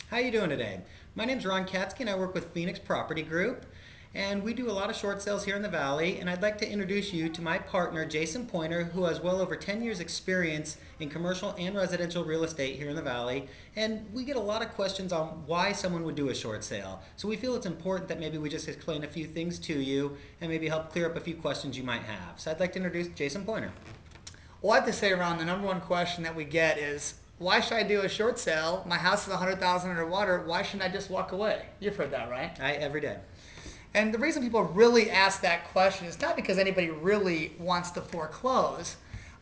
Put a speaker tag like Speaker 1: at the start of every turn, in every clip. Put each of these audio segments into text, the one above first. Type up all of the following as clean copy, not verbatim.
Speaker 1: How you doing today? My name's Ron Katsky and I work with Phoenix Property Group. And we do a lot of short sales here in the Valley. And I'd like to introduce you to my partner, Jason Poyner, who has well over 10 years experience in commercial and residential real estate here in the Valley. And we get a lot of questions on why someone would do a short sale. So we feel it's important that maybe we just explain a few things to you and maybe help clear up a few questions you might have. So I'd like to introduce Jason Poyner.
Speaker 2: Well, I have to say, Ron, the number one question that we get is, why should I do a short sale? My house is 100,000 underwater. Why shouldn't I just walk away? You've heard that, right?
Speaker 1: Every day.
Speaker 2: And the reason people really ask that question is not because anybody really wants to foreclose,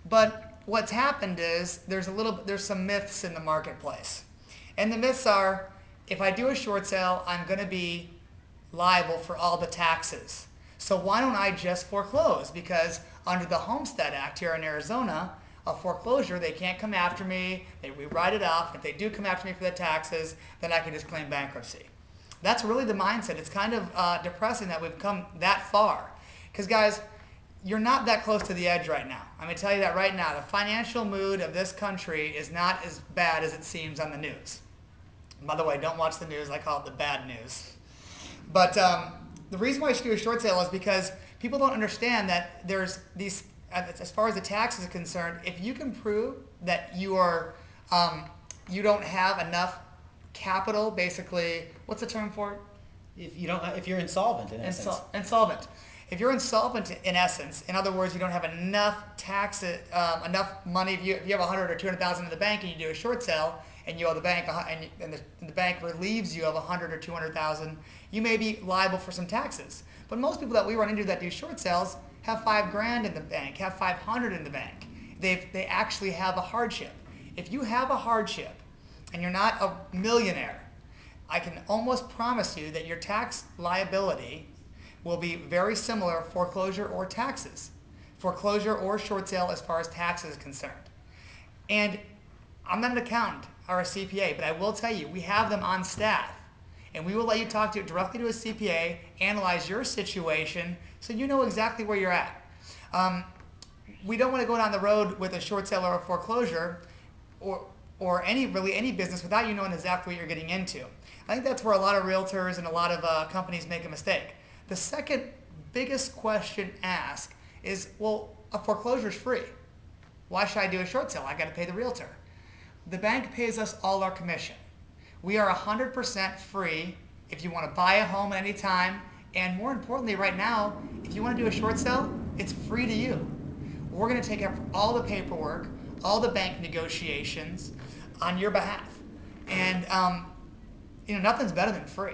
Speaker 2: but what's happened is there's some myths in the marketplace. And the myths are, if I do a short sale, I'm going to be liable for all the taxes. So why don't I just foreclose? Because under the Homestead Act here in Arizona, a foreclosure, they can't come after me. We write it off. If they do come after me for the taxes, then I can just claim bankruptcy. That's really the mindset. It's kind of depressing that we've come that far. Because guys, you're not that close to the edge right now. I'm going to tell you that right now. The financial mood of this country is not as bad as it seems on the news. By the way, don't watch the news. I call it the bad news. But the reason why you should do a short sale is because people don't understand that there's these, as far as the taxes are concerned, if you can prove that you don't have enough capital, basically, what's the term for it?
Speaker 1: If you're insolvent in essence.
Speaker 2: Insolvent. If you're insolvent, in essence, in other words, you don't have enough enough money. If you have 100 or 200,000 in the bank and you do a short sale and you owe the bank and the bank relieves you of 100 or 200,000, you may be liable for some taxes. But most people that we run into that do short sales have 5 grand in the bank, have 500 in the bank. They actually have a hardship. If you have a hardship and you're not a millionaire, I can almost promise you that your tax liability will be very similar, foreclosure or taxes. Foreclosure or short sale as far as taxes is concerned. And I'm not an accountant or a CPA, but I will tell you, we have them on staff. And we will let you talk directly to a CPA, analyze your situation, so you know exactly where you're at. We don't want to go down the road with a short sale or a foreclosure or any business without you knowing exactly what you're getting into. I think that's where a lot of realtors and a lot of companies make a mistake. The second biggest question asked is, well, a foreclosure is free. Why should I do a short sale? I got to pay the realtor. The bank pays us all our commission. We are 100% free if you want to buy a home at any time. And more importantly, right now, if you want to do a short sale, it's free to you. We're going to take up all the paperwork, all the bank negotiations on your behalf. And nothing's better than free.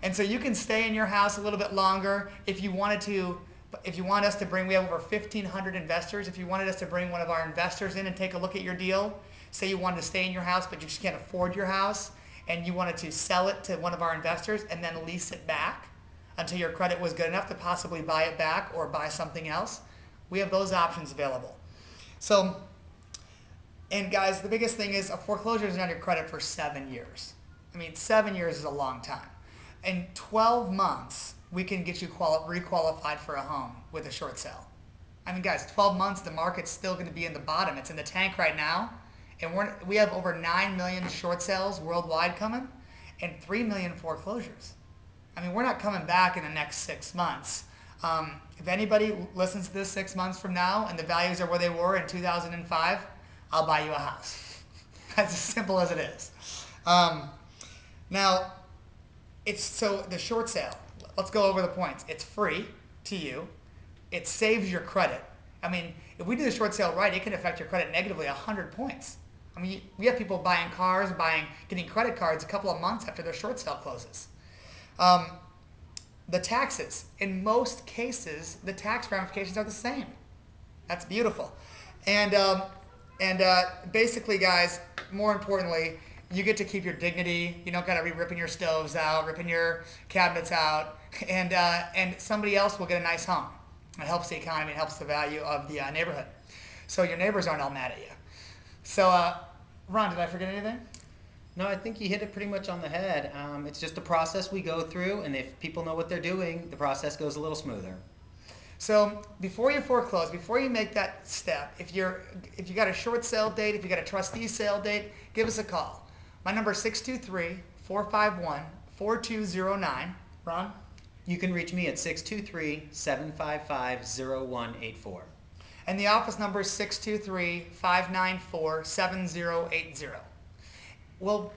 Speaker 2: And so you can stay in your house a little bit longer if you wanted to. If you want us to bring, we have over 1,500 investors. If you wanted us to bring one of our investors in and take a look at your deal, say you wanted to stay in your house but you just can't afford your house, and you wanted to sell it to one of our investors and then lease it back until your credit was good enough to possibly buy it back or buy something else, we have those options available. So, and guys, the biggest thing is a foreclosure is on your credit for 7 years. I mean, 7 years is a long time. In 12 months, we can get you requalified for a home with a short sale. I mean, guys, 12 months, the market's still going to be in the bottom. It's in the tank right now. And we have over 9 million short sales worldwide coming and 3 million foreclosures. I mean, we're not coming back in the next 6 months. If anybody listens to this 6 months from now and the values are where they were in 2005, I'll buy you a house. That's as simple as it is. Now, so the short sale, let's go over the points. It's free to you. It saves your credit. I mean, if we do the short sale right, it can affect your credit negatively 100 points. I mean, we have people buying cars, getting credit cards a couple of months after their short sale closes. The taxes, in most cases, the tax ramifications are the same. That's beautiful. And basically, guys, more importantly, you get to keep your dignity. You don't got to be ripping your stoves out, ripping your cabinets out, and somebody else will get a nice home. It helps the economy. It helps the value of the neighborhood. So your neighbors aren't all mad at you. So, Ron, did I forget anything?
Speaker 1: No, I think you hit it pretty much on the head. It's just a process we go through, and if people know what they're doing, the process goes a little smoother.
Speaker 2: So before you foreclose, before you make that step, if you got a short sale date, if you got a trustee sale date, give us a call. My number is 623-451-4209. Ron?
Speaker 1: You can reach me at 623-755-0184.
Speaker 2: And the office number is 623-594-7080. Well,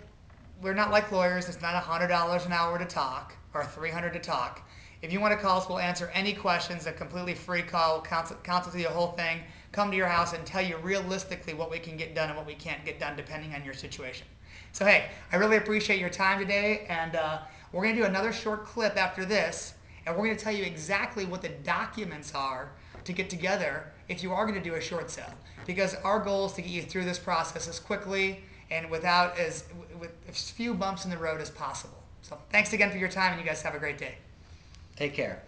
Speaker 2: we're not like lawyers. It's not $100 an hour to talk or 300 to talk. If you want to call us, we'll answer any questions. A completely free call. We'll counsel through the whole thing. Come to your house and tell you realistically what we can get done and what we can't get done depending on your situation. So hey, I really appreciate your time today, and we're going to do another short clip after this, and we're going to tell you exactly what the documents are to get together if you are going to do a short sale. Because our goal is to get you through this process as quickly and with as few bumps in the road as possible. So thanks again for your time, and you guys have a great day.
Speaker 1: Take care.